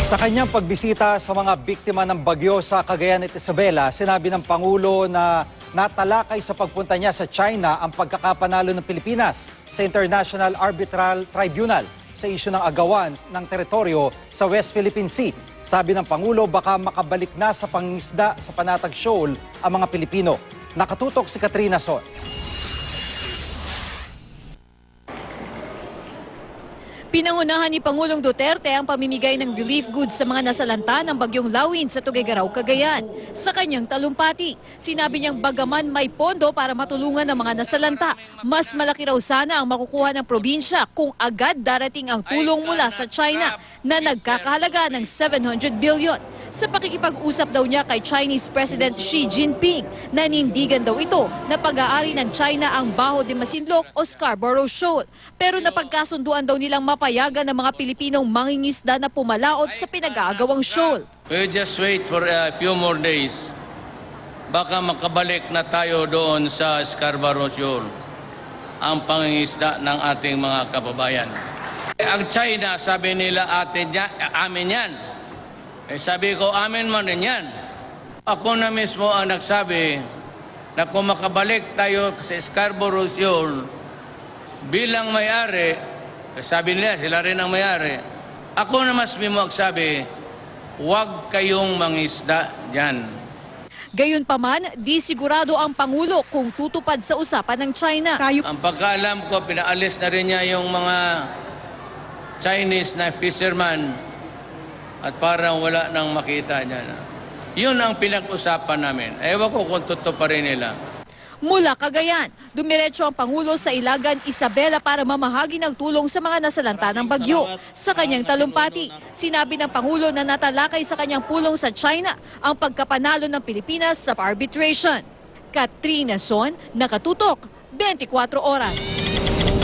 Sa kanyang pagbisita sa mga biktima ng bagyo sa Cagayan at Isabela, sinabi ng Pangulo na natalakay sa pagpunta niya sa China ang pagkakapanalo ng Pilipinas sa International Arbitral Tribunal sa isyu ng agawan ng teritoryo sa West Philippine Sea. Sabi ng Pangulo, baka makabalik na sa pangingisda sa Panatag Shoal ang mga Pilipino. Nakatutok si Katrina Son. Pinangunahan ni Pangulong Duterte ang pamimigay ng relief goods sa mga nasalanta ng bagyong Lawin sa Tuguegarao, Cagayan. Sa kanyang talumpati, sinabi niyang bagaman may pondo para matulungan ang mga nasalanta, mas malaki raw sana ang makukuha ng probinsya kung agad darating ang tulong mula sa China na nagkakahalaga ng 700 billion. Sa pakikipag-usap daw niya kay Chinese President Xi Jinping, nanindigan daw ito na pag-aari ng China ang Baho de Masinloc o Scarborough Shoal. Pero napagkasunduan daw nilang mapayagan ng mga Pilipinong mangingisda na pumalaot sa pinag-aagawang shoal. We just wait for a few more days. Baka makabalik na tayo doon sa Scarborough Shoal, ang pangingisda ng ating mga kababayan. Ang China, sabi nila amin yan. Sabi ko, amin man rin yan. Ako na mismo ang nagsabi na kung makabalik tayo sa Scarborough Shoal bilang may-ari, sabi nila, sila rin ang may-ari. Ako na mas mismo magsabi, huwag kayong mangisda dyan. Gayunpaman, di sigurado ang Pangulo kung tutupad sa usapan ng China. Ang pagkaalam ko, pinaalis na rin niya yung mga Chinese na fisherman at parang wala nang makita niya. Yun ang pinag-usapan namin. Ewan ko kung totoo pa rin nila. Mula Cagayan, dumiretso ang Pangulo sa Ilagan, Isabela para mamahagi ng tulong sa mga nasalanta ng bagyo. Sa kanyang talumpati, sinabi ng Pangulo na natalakay sa kanyang pulong sa China ang pagkapanalo ng Pilipinas sa arbitration. Katrina Son, Nakatutok, 24 Oras.